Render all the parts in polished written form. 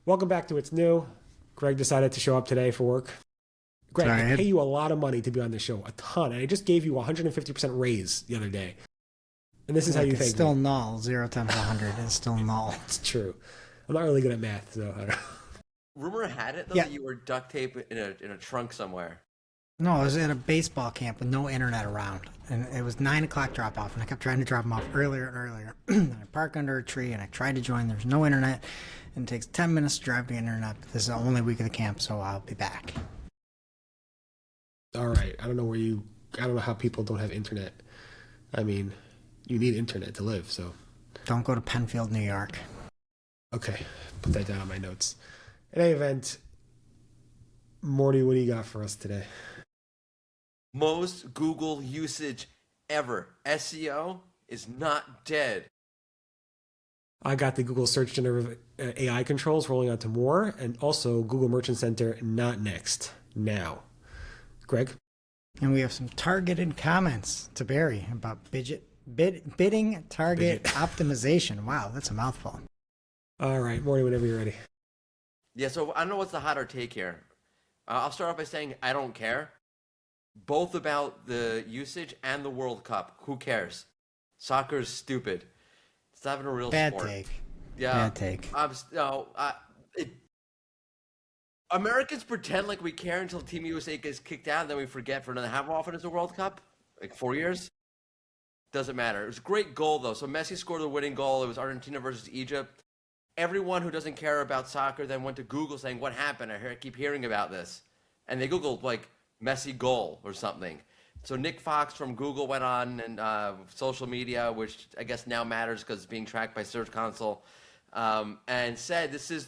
Welcome back to It's New. Greg decided to show up today for work. Greg, I pay you a lot of money to be on this show, a ton. And I just gave you a 150% raise the other day. And this is how you think. It's still null. 0 times 100 is still null. It's true. I'm not really good at math, so I don't know. Rumor had it, though, that you were duct taped in a trunk somewhere. No, I was at a baseball camp with no internet around. And it was 9 o'clock drop off, and I kept trying to drop them off earlier and earlier. I park under a tree, and I tried to join. There's no internet, and it takes 10 minutes to drive to the internet. But this is the only week of the camp, so I'll be back. All right. I don't know how people don't have internet. I mean, you need internet to live, so. Don't go to Penfield, New York. Okay. Put that down on my notes. In any event, Morty, what do you got for us today? Most Google usage ever. SEO is not dead. I got the Google Search Generative AI controls rolling out to more, and also Google Merchant Center not next, now. Greg? And we have some targeted comments to Barry about bidding target optimization. Wow, that's a mouthful. All right, Morty, whenever you're ready. Yeah, so I don't know what's the hotter take here. I'll start off by saying I don't care. Both about the usage and the World Cup. Who cares? Soccer is stupid. It's not even a real Bad sport. take. Yeah. Bad take. Americans pretend like we care until Team USA gets kicked out, and then we forget for another. How often is the World Cup? Like 4 years? Doesn't matter. It was a great goal, though. So Messi scored the winning goal. It was Argentina versus Egypt. Everyone who doesn't care about soccer then went to Google saying, what happened? I keep hearing about this. And they Googled, like, Messi goal or something. So Nick Fox from Google went on and social media, which I guess now matters because it's being tracked by Search Console, and said this is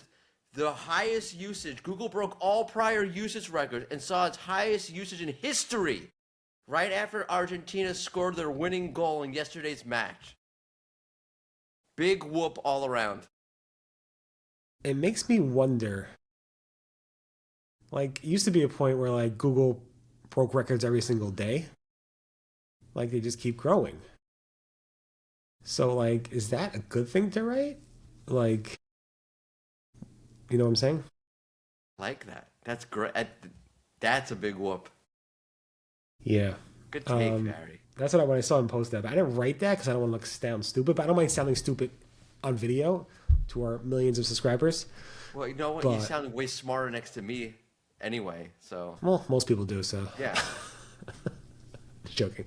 the highest usage. Google broke all prior usage records and saw its highest usage in history right after Argentina scored their winning goal in yesterday's match. Big whoop all around. It makes me wonder, like, it used to be a point where, like, Google broke records every single day. Like, they just keep growing. So, like, is that a good thing to write? Like, you know what I'm saying? Like that. That's great. That's a big whoop. Yeah. Good take, Barry. That's what when I saw him post that. But I didn't write that because I don't want to sound stupid. But I don't mind sounding stupid on video to our millions of subscribers. Well, you know what? You sound way smarter next to me anyway, so. Well, most people do, so. Yeah. Joking.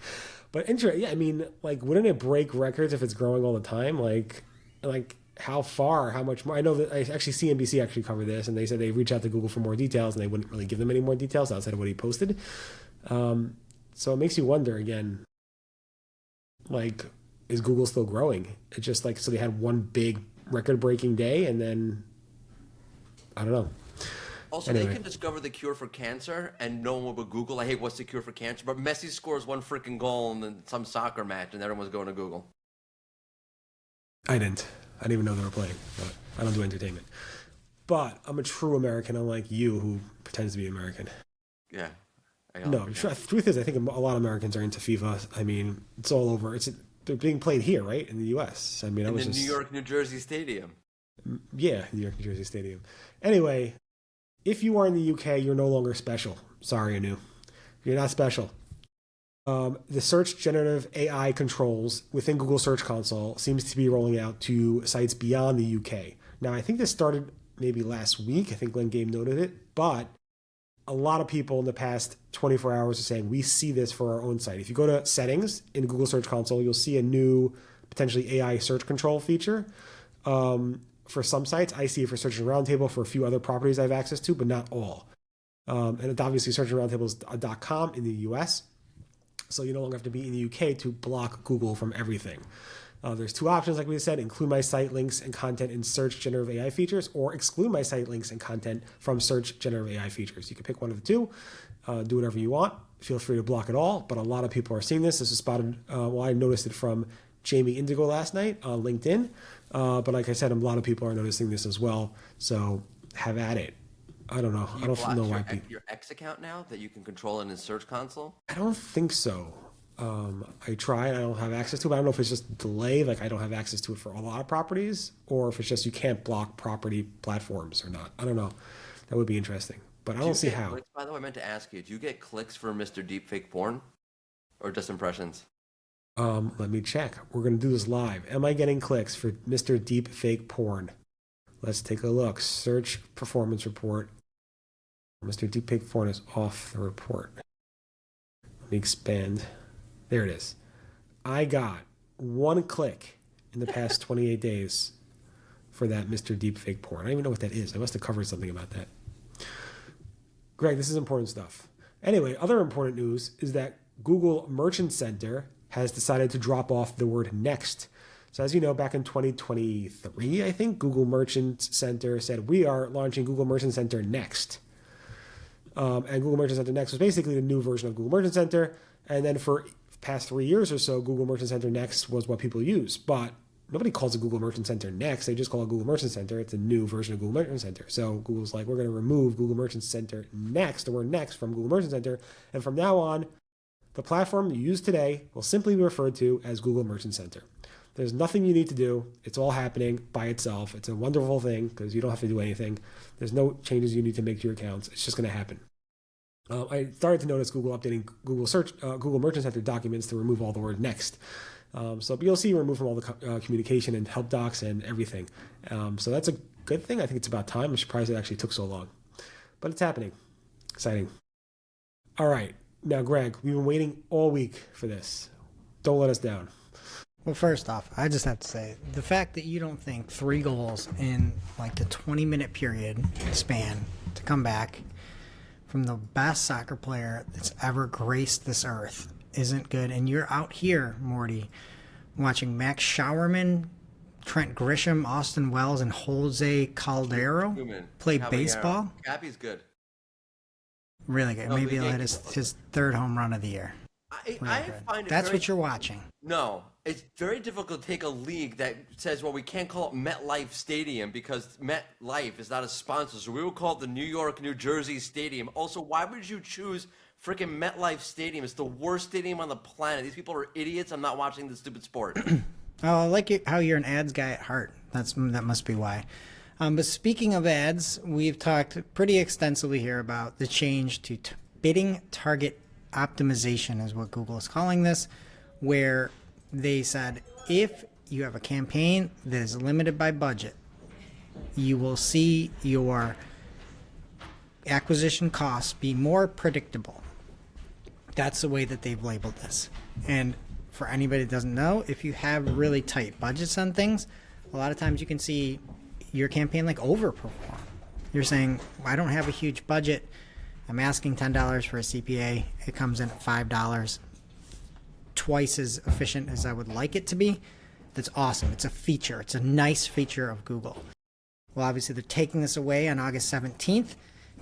But interesting. Yeah, I mean, like, wouldn't it break records if it's growing all the time? Like how far, how much more? I know that CNBC actually covered this, and they said they reached out to Google for more details, and they wouldn't really give them any more details outside of what he posted. So it makes you wonder again, like, is Google still growing? It's just like, so they had one big record-breaking day, and then, I don't know. Also, anyway. They can discover the cure for cancer, and no one will Google, hey, what's the cure for cancer? But Messi scores one freaking goal in some soccer match, and everyone's going to Google. I didn't even know they were playing, but I don't do entertainment. But I'm a true American, unlike you, who pretends to be American. Yeah. No, truth is, I think a lot of Americans are into FIFA. I mean, it's all over. They're being played here, right, in the U.S. I mean, in the New York, New Jersey Stadium. Yeah, New York, New Jersey Stadium. Anyway, if you are in the UK, you're no longer special. Sorry, Anu. You're not special. The Search Generative AI controls within Google Search Console seems to be rolling out to sites beyond the UK. Now, I think this started maybe last week. I think Glenn Gabe noted it. But a lot of people in the past 24 hours are saying, we see this for our own site. If you go to settings in Google Search Console, you'll see a new potentially AI search control feature. For some sites, I see it for Search Engine Roundtable, for a few other properties I have access to, but not all. And it obviously Search Engine Roundtable is .com in the US. So you no longer have to be in the UK to block Google from everything. There's two options, like we said: include my site links and content in Search Generative AI features, or exclude my site links and content from Search Generative AI features. You can pick one of the two, do whatever you want. Feel free to block it all, but a lot of people are seeing this. This was spotted, I noticed it from Jamie Indigo last night on LinkedIn. But like I said, a lot of people are noticing this as well. So have at it. I don't know. I don't know why your X account now that you can control in the Search Console? I don't think so. I try and I don't have access to it. I don't know if it's just delay, like I don't have access to it for a lot of properties, or if it's just you can't block property platforms or not. I don't know. That would be interesting, but I don't see how. Clicks, by the way, I meant to ask you, do you get clicks for Mr. Deepfake porn or just impressions? Let me check. We're going to do this live. Am I getting clicks for Mr. Deep Fake Porn? Let's take a look. Search performance report. Mr. Deep Fake Porn is off the report. Let me expand. There it is. I got 1 click in the past 28 days for that Mr. Deep Fake Porn. I don't even know what that is. I must have covered something about that. Greg, this is important stuff. Anyway, other important news is that Google Merchant Center has decided to drop off the word next. So as you know, back in 2023, I think, Google Merchant Center said, we are launching Google Merchant Center Next. And Google Merchant Center Next was basically the new version of Google Merchant Center. And then for the past 3 years or so, Google Merchant Center Next was what people use. But nobody calls it Google Merchant Center Next. They just call it Google Merchant Center. It's a new version of Google Merchant Center. So Google's like, we're going to remove Google Merchant Center Next, the word next, from Google Merchant Center. And from now on, the platform you use today will simply be referred to as Google Merchant Center. There's nothing you need to do. It's all happening by itself. It's a wonderful thing because you don't have to do anything. There's no changes you need to make to your accounts. It's just going to happen. I started to notice Google updating Google Merchant Center documents to remove all the word next. So you'll see removed from all the communication and help docs and everything. So that's a good thing. I think it's about time. I'm surprised it actually took so long. But it's happening. Exciting. All right. Now, Greg, we've been waiting all week for this. Don't let us down. Well, first off, I just have to say, the fact that you don't think 3 goals in like the 20-minute period span to come back from the best soccer player that's ever graced this earth isn't good. And you're out here, Morty, watching Max Showerman, Trent Grisham, Austin Wells, and Jose Caldero play baseball. Cappy's good. Really good. Maybe he'll hit his 3rd home run of the year. I find it That's what you're watching. No, it's very difficult to take a league that says, well, we can't call it MetLife Stadium because MetLife is not a sponsor, so we will call it the New York, New Jersey Stadium. Also, why would you choose freaking MetLife Stadium? It's the worst stadium on the planet. These people are idiots. I'm not watching this stupid sport. Oh, I like how you're an ads guy at heart. That must be why. But speaking of ads, we've talked pretty extensively here about the change to bidding target optimization is what Google is calling this, where they said if you have a campaign that is limited by budget, you will see your acquisition costs be more predictable. That's the way that they've labeled this. And for anybody that doesn't know, if you have really tight budgets on things, a lot of times you can see your campaign like overperform. You're saying, I don't have a huge budget. I'm asking $10 for a CPA. It comes in at $5, twice as efficient as I would like it to be. That's awesome. It's a feature. It's a nice feature of Google. Well, obviously, they're taking this away on August 17th,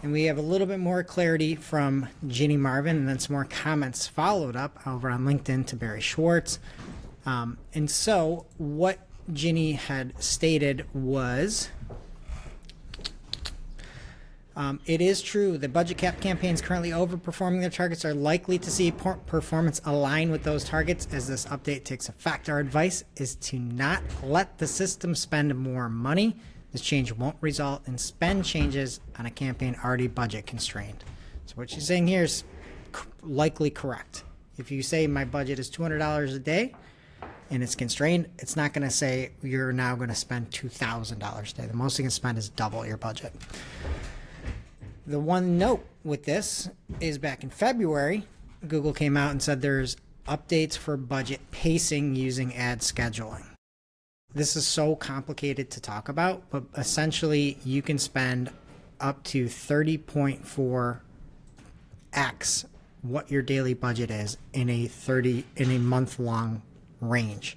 and we have a little bit more clarity from Ginny Marvin, and then some more comments followed up over on LinkedIn to Barry Schwartz. And so what Ginny had stated was, it is true that budget cap campaigns currently overperforming their targets are likely to see performance align with those targets as this update takes effect. Our advice is to not let the system spend more money. This change won't result in spend changes on a campaign already budget constrained. So what she's saying here is likely correct. If you say my budget is $200 a day and it's constrained, it's not going to say you're now going to spend $2,000 a day. The most you can spend is double your budget. The one note with this is back in February, Google came out and said there's updates for budget pacing using ad scheduling. This is so complicated to talk about, but essentially you can spend up to 30.4x what your daily budget is in a month-long range.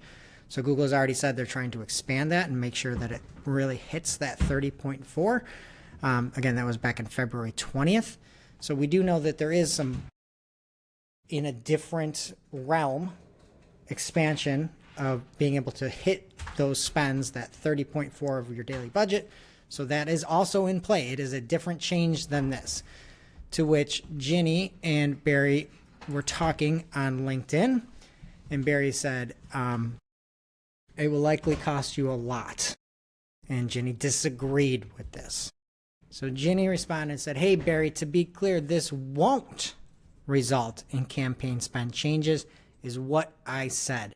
So Google has already said they're trying to expand that and make sure that it really hits that 30.4. Again, that was back in February 20th. So we do know that there is some, in a different realm, expansion of being able to hit those spends, that 30.4 of your daily budget. So that is also in play. It is a different change than this, to which Ginny and Barry were talking on LinkedIn, and Barry said, it will likely cost you a lot. And Ginny disagreed with this. So Ginny responded and said, hey, Barry, to be clear, this won't result in campaign spend changes, is what I said.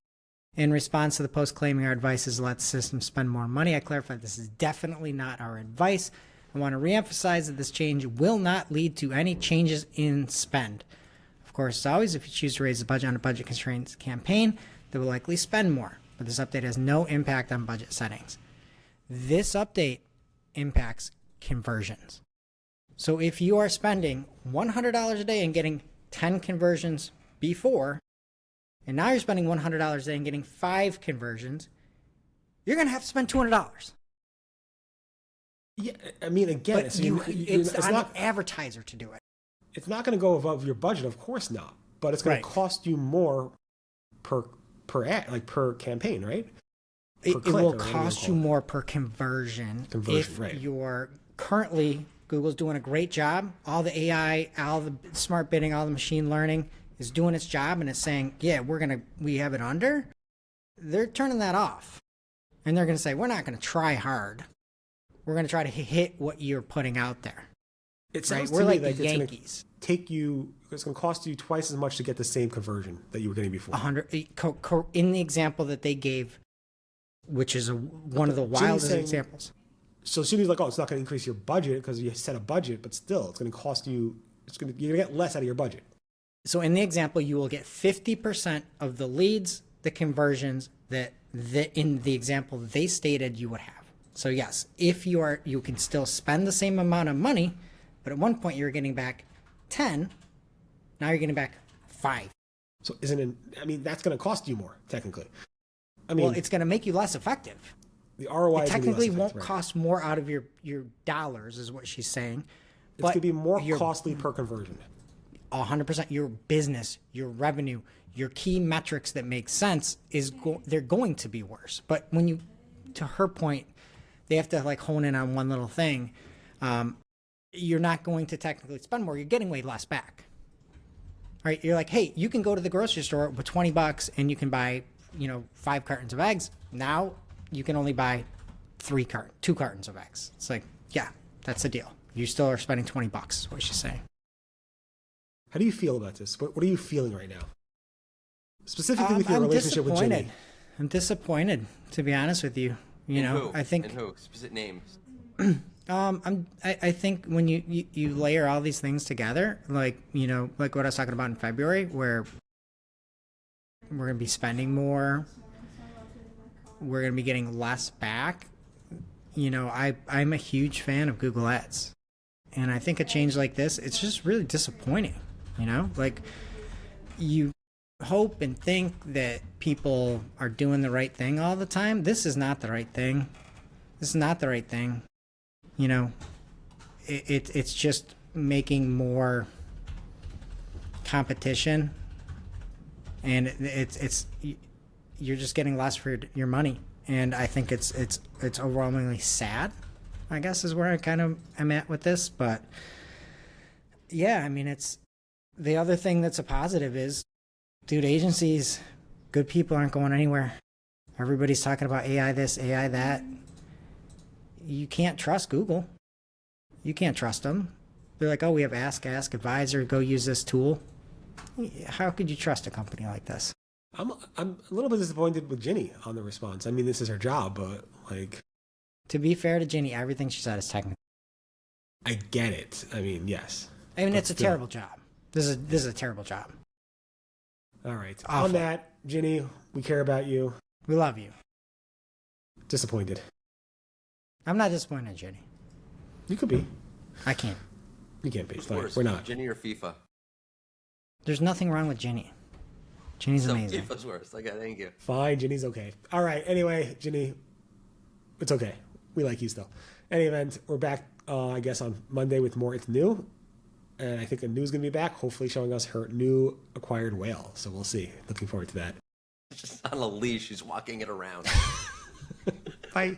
In response to the post claiming our advice is to let the system spend more money, I clarified this is definitely not our advice. I want to reemphasize that this change will not lead to any changes in spend. Of course, as always, if you choose to raise the budget on a budget constraints campaign, they will likely spend more. But this update has no impact on budget settings. This update impacts conversions. So if you are spending $100 a day and getting 10 conversions before, and now you're spending $100 a day and getting 5 conversions, you're going to have to spend $200. Yeah, I mean, again, But it's on not an advertiser to do it. It's not going to go above your budget, of course not. But it's going to cost you more per ad, like per campaign, right? It will cost you more per conversion if you're currently, Google's doing a great job. All the AI, all the smart bidding, all the machine learning is doing its job, and it's saying, yeah, we have it under. They're turning that off. And they're going to say, we're not going to try hard. We're going to try to hit what you're putting out there. It sounds we're to like me the Yankees. It's going to cost you twice as much to get the same conversion that you were getting before. 100 in the example that they gave, which is one of the wildest examples. So Cindy's like, oh, it's not going to increase your budget because you set a budget, but still, it's going to cost you. You're going to get less out of your budget. So in the example, you will get 50% of the leads, the conversions that in the example they stated you would have. So yes, if you can still spend the same amount of money, but at one point you're getting back 10, now you're getting back 5. So that's going to cost you more technically. Well, it's going to make you less effective. The ROI technically won't cost more out of your dollars, is what she's saying. It's going to be more costly per conversion. 100%. Your business, your revenue, your key metrics that make sense they're going to be worse. But when to her point, they have to hone in on one little thing. You're not going to technically spend more. You're getting way less back. Right? You're like, hey, you can go to the grocery store with $20 and you can buy 5 cartons of eggs. Now you can only buy 2 cartons of eggs. It's like, yeah, that's the deal. You still are spending $20, is what she's saying. How do you feel about this? What are you feeling right now? Specifically with your relationship with Ginny. I'm disappointed, to be honest with you. I think. And who? Specific names. I think when you layer all these things together, like what I was talking about in February, where we're gonna be spending more, we're gonna be getting less back. I'm a huge fan of Google Ads, and I think a change like this, it's just really disappointing. You hope and think that people are doing the right thing all the time. This is not the right thing. It's just making more competition, and it's you're just getting less for your money. And I think it's overwhelmingly sad, I guess, is where I kind of am at with this. But yeah, it's the other thing that's a positive is, dude, agencies, good people aren't going anywhere. Everybody's talking about AI this, AI that. You can't trust Google. You can't trust them. They're like, oh, we have Ask Advisor, go use this tool. How could you trust a company like this? I'm a little bit disappointed with Ginny on the response. This is her job, but To be fair to Ginny, everything she said is technical. I get it. Yes. It's a terrible job. This is a terrible job. All right. Awful. On that, Ginny, we care about you. We love you. Disappointed. I'm not disappointed, Ginny. You could be. I can't. You can't be. Who's Fine. worse, We're not. Ginny or FIFA? There's nothing wrong with Ginny. Ginny's amazing. FIFA's worse. Okay, thank you. Fine, Ginny's okay. All right. Anyway, Ginny, it's okay. We like you still. Any event, we're back, I guess, on Monday with more It's New. And I think Anu's going to be back, hopefully showing us her new acquired whale. So we'll see. Looking forward to that. Just on a leash. She's walking it around. Bye.